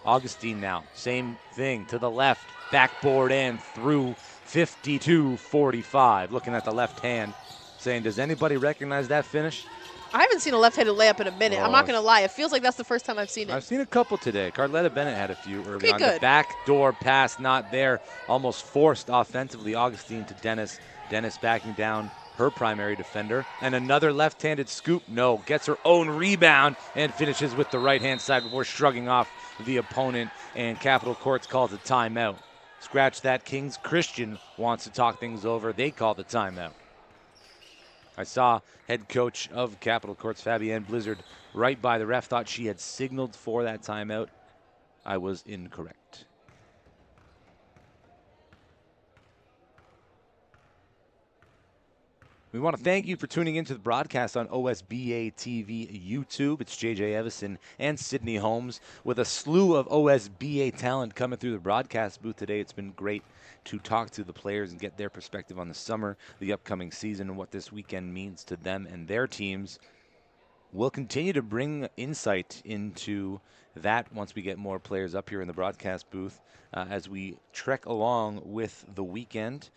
Augustine now, same thing to the left. Backboard and through. 52-45. Looking at the left hand, saying, does anybody recognize that finish? I haven't seen a left-handed layup in a minute. I'm not going to lie. It feels like that's the first time I've seen it. I've seen a couple today. Carletta Bennett had a few early on. Good. The backdoor pass not there. Almost forced offensively. Augustine to Dennis. Dennis backing down her primary defender. And another left-handed scoop. No. Gets her own rebound and finishes with the right-hand side before shrugging off the opponent. And Capitol Courts calls a timeout. Scratch that. Kings Christian wants to talk things over. They call the timeout. I saw head coach of Capitol Courts, Fabienne Blizzard, right by the ref, thought she had signaled for that timeout. I was incorrect. We want to thank you for tuning into the broadcast on OSBA TV YouTube. It's JJ Evison and Sydney Holmes with a slew of OSBA talent coming through the broadcast booth today. It's been great to talk to the players and get their perspective on the summer, the upcoming season, and what this weekend means to them and their teams. We'll continue to bring insight into that once we get more players up here in the broadcast booth as we trek along with the weekend.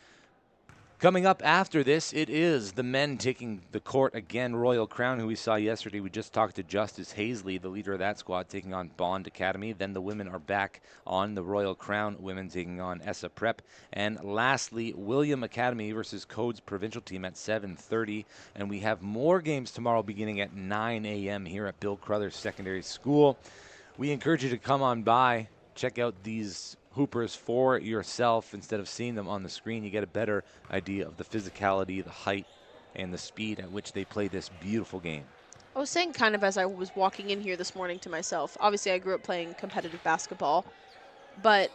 Coming up after this, it is the men taking the court again. Royal Crown, who we saw yesterday. We just talked to Justice Hasley, the leader of that squad, taking on Bond Academy. Then the women are back on the Royal Crown. Women taking on ESSA Prep. And lastly, William Academy versus Codes Provincial Team at 7:30. And we have more games tomorrow beginning at 9 a.m. here at Bill Crothers Secondary School. We encourage you to come on by, check out these hoopers for yourself. Instead of seeing them on the screen, you get a better idea of the physicality, the height, and the speed at which they play this beautiful game. I was saying kind of as I was walking in here this morning to myself, obviously I grew up playing competitive basketball, but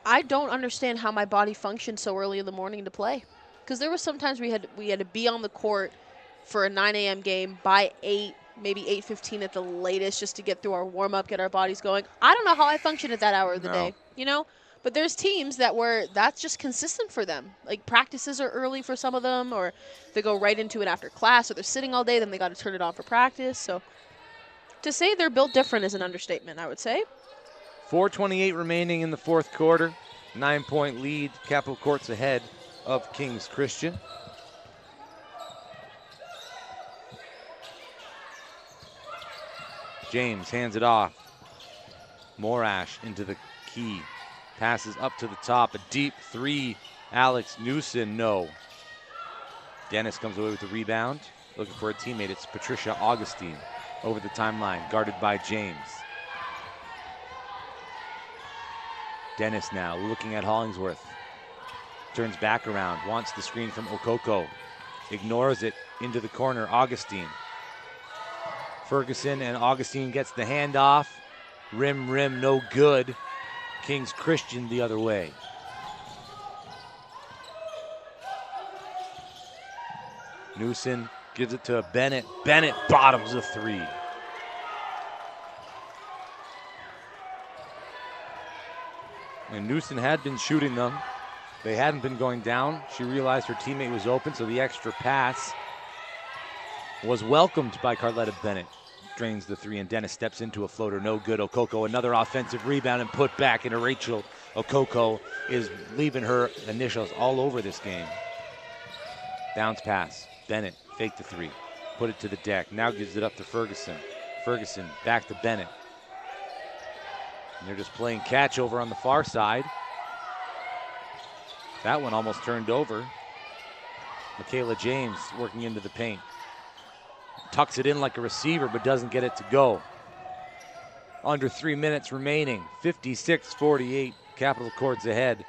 I don't understand how my body functioned so early in the morning to play. Because there were sometimes we had to be on the court for a 9 a.m. game by 8, maybe 8:15 at the latest, just to get through our warm-up, get our bodies going. I don't know how I function at that hour of the day, you know? But there's teams that's just consistent for them. Like practices are early for some of them, or they go right into it after class, or they're sitting all day, then they got to turn it on for practice. So to say they're built different is an understatement, I would say. 4:28 remaining in the fourth quarter. 9-point lead, Capitol Courts ahead of Kings Christian. James hands it off. Morash into the key. Passes up to the top. A deep three. Alex Newson, no. Dennis comes away with the rebound. Looking for a teammate. It's Patricia Augustine over the timeline, guarded by James. Dennis now looking at Hollingsworth. Turns back around. Wants the screen from Okoko. Ignores it into the corner. Augustine. Ferguson and Augustine gets the handoff. Rim, no good. Kings Christian the other way. Newson gives it to Bennett. Bennett bottoms a three. And Newson had been shooting them. They hadn't been going down. She realized her teammate was open, so the extra pass was welcomed by Carletta Bennett. Drains the three, and Dennis steps into a floater. No good. Okoko, another offensive rebound and put back into Rachel. Okoko is leaving her initials all over this game. Bounce pass. Bennett faked the three. Put it to the deck. Now gives it up to Ferguson. Ferguson back to Bennett. And they're just playing catch over on the far side. That one almost turned over. Michaela James working into the paint. Tucks it in like a receiver, but doesn't get it to go. Under 3 minutes remaining. 56-48. Capitol Courts ahead.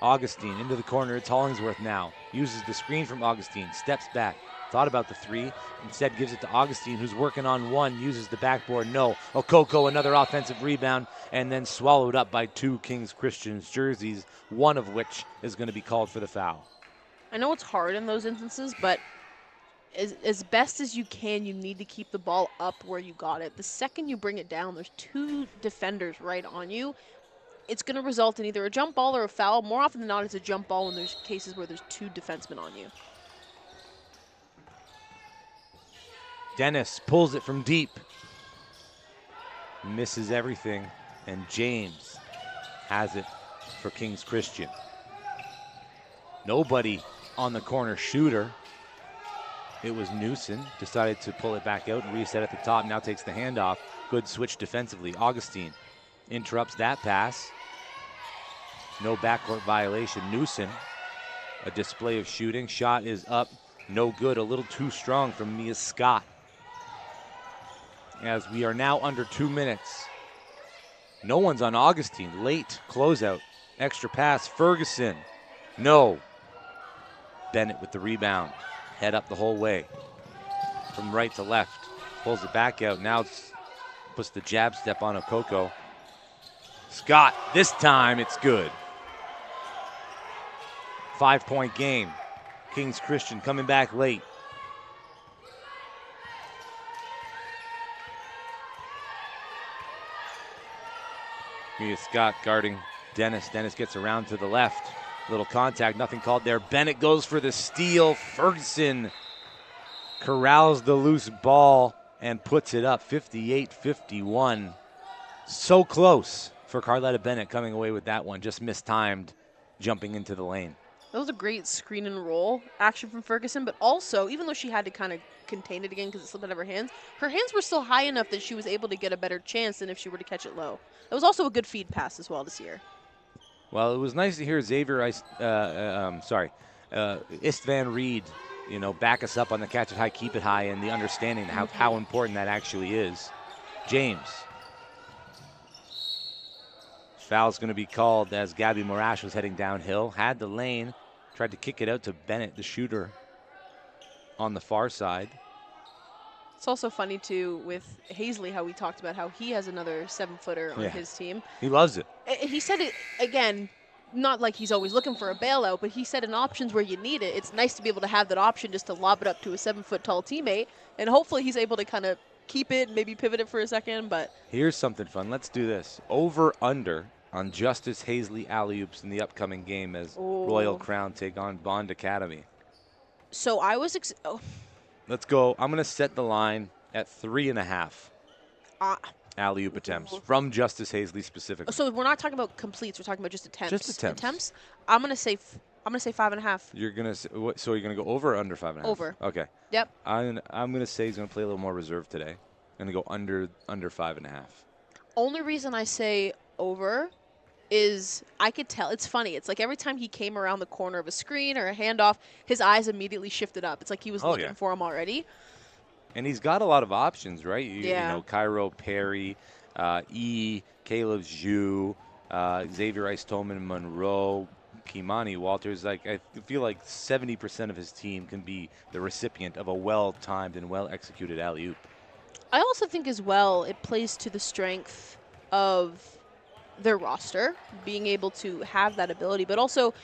Augustine into the corner. It's Hollingsworth now. Uses the screen from Augustine. Steps back. Thought about the three. Instead gives it to Augustine, who's working on one. Uses the backboard. No. Okoko, another offensive rebound. And then swallowed up by two Kings Christians jerseys, one of which is going to be called for the foul. I know it's hard in those instances, but as best as you can, you need to keep the ball up where you got it. The second you bring it down, there's two defenders right on you. It's going to result in either a jump ball or a foul. More often than not, it's a jump ball when there's cases where there's two defensemen on you. Dennis pulls it from deep. Misses everything, and James has it for Kings Christian. Nobody on the corner shooter. It was Newson, decided to pull it back out and reset at the top, now takes the handoff. Good switch defensively. Augustine interrupts that pass. No backcourt violation. Newson, a display of shooting. Shot is up, no good, a little too strong from Mia Scott. As we are now under 2 minutes. No one's on Augustine. Late closeout. Extra pass. Ferguson. No. Bennett with the rebound. Head up the whole way. from right to left. Pulls it back out. Now puts the jab step on Okoko. Scott, this time it's good. 5-point game. Kings Christian coming back late. Here's Scott guarding Dennis. Dennis gets around to the left. Little contact, nothing called there. Bennett goes for the steal. Ferguson corrals the loose ball and puts it up 58-51. So close for Carletta Bennett coming away with that one. Just mistimed jumping into the lane. That was a great screen and roll action from Ferguson, but also, even though she had to kind of contain it again because it slipped out of her hands were still high enough that she was able to get a better chance than if she were to catch it low. That was also a good feed pass as well this year. Well, it was nice to hear Istvan Reed, back us up on the catch it high, keep it high, and the understanding how important that actually is. James. Foul's going to be called as Gabby Morash was heading downhill. Had the lane, tried to kick it out to Bennett, the shooter, on the far side. It's also funny, too, with Hasley, how we talked about how he has another 7-footer on his team. He loves it. He said it, again, not like he's always looking for a bailout, but he said in options where you need it, it's nice to be able to have that option just to lob it up to a 7-foot-tall teammate, and hopefully he's able to kind of keep it, maybe pivot it for a second. But here's something fun. Let's do this. Over-under on Justice Hasley alley-oops in the upcoming game as Royal Crown take on Bond Academy. So I was... Let's go. I'm going to set the line at 3.5 alley-oop attempts from Justice Hasley specifically. So we're not talking about completes. We're talking about just attempts. Just attempts. I'm going to say 5.5. You're going to so you're going to go over or under 5.5? Over. Okay. Yep. I'm going to say he's going to play a little more reserved today. I'm going to go under 5.5. Only reason I say over is I could tell. It's funny. It's like every time he came around the corner of a screen or a handoff, his eyes immediately shifted up. It's like he was looking for him already. And he's got a lot of options, right? You know, Cairo Perry, Caleb Zhu, Xavier Ice Tolman, Monroe, Kimani Walters. Like I feel like 70% of his team can be the recipient of a well-timed and well-executed alley-oop. I also think as well it plays to the strength of their roster, being able to have that ability. But also,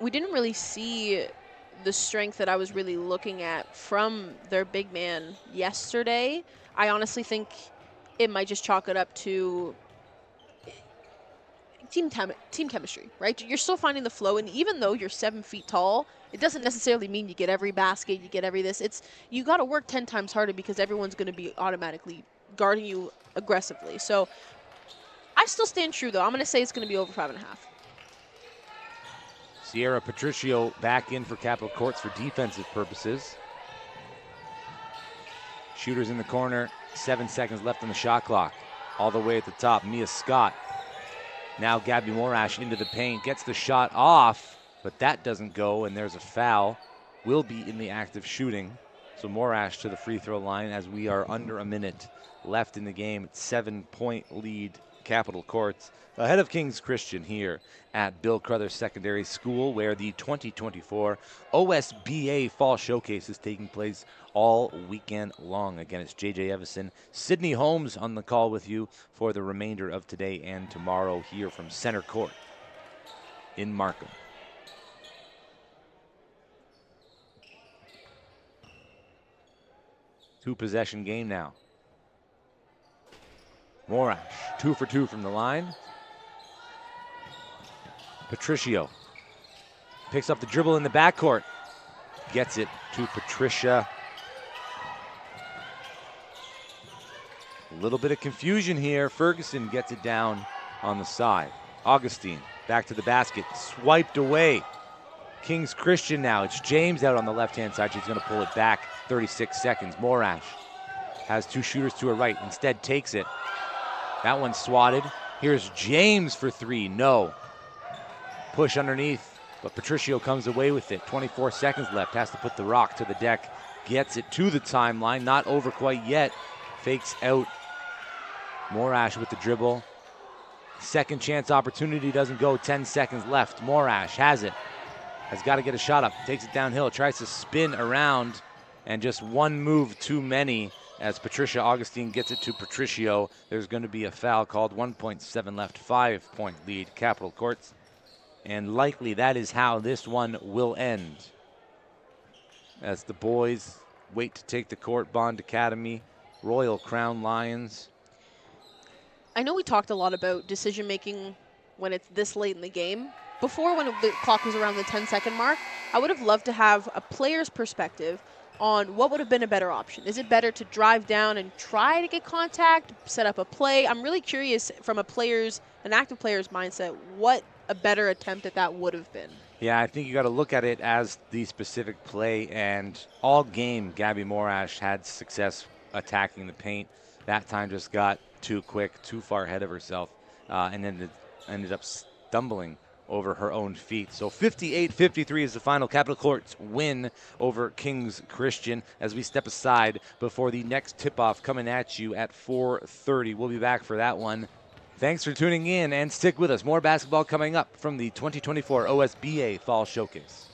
we didn't really see the strength that I was really looking at from their big man yesterday. I honestly think it might just chalk it up to team chemistry, right? You're still finding the flow, and even though you're 7 feet tall, it doesn't necessarily mean you get every basket, you get every this. You got to work 10 times harder because everyone's going to be automatically guarding you aggressively. So I still stand true, though. I'm going to say it's going to be over 5.5. Sierra Patricio back in for Capital Courts for defensive purposes. Shooters in the corner, 7 seconds left on the shot clock. All the way at the top, Mia Scott. Now Gabby Morash into the paint, gets the shot off, but that doesn't go, and there's a foul. Will be in the act of shooting. So Morash to the free throw line as we are under a minute left in the game. 7-point lead, Capital Courts, ahead of Kings Christian here at Bill Crothers Secondary School, where the 2024 OSBA Fall Showcase is taking place all weekend long. Again, it's J.J. Evison, Sydney Holmes on the call with you for the remainder of today and tomorrow here from Center Court in Markham. Two-possession game now. Morash, 2 for 2 from the line. Patricio picks up the dribble in the backcourt. Gets it to Patricia. A little bit of confusion here. Ferguson gets it down on the side. Augustine back to the basket. Swiped away. Kings Christian now. It's James out on the left-hand side. She's going to pull it back. 36 seconds. Morash has 2 shooters to her right. Instead takes it. That one's swatted. Here's James for 3. No. Push underneath, but Patricio comes away with it. 24 seconds left. Has to put the rock to the deck. Gets it to the timeline. Not over quite yet. Fakes out. Morash with the dribble. Second chance opportunity doesn't go. 10 seconds left. Morash has it. Has got to get a shot up. Takes it downhill. Tries to spin around And just one move too many as Patricia Augustine gets it to Patricio. There's going to be a foul called. 1.7 left, 5-point lead, Capitol Courts. And likely that is how this one will end. As the boys wait to take the court, Bond Academy, Royal Crown Lions. I know we talked a lot about decision making when it's this late in the game. Before, when the clock was around the 10-second mark, I would have loved to have a player's perspective on what would have been a better option. Is it better to drive down and try to get contact, set up a play? I'm really curious from an active player's mindset, what a better attempt at that would have been. Yeah, I think you got to look at it as the specific play, and all game, Gabby Morash had success attacking the paint. That time just got too quick, too far ahead of herself, and then ended up stumbling over her own feet. So 58-53 is the final. Capitol Courts win over King's Christian as we step aside before the next tip-off coming at you at 4:30. We'll be back for that one. Thanks for tuning in and stick with us. More basketball coming up from the 2024 OSBA Fall Showcase.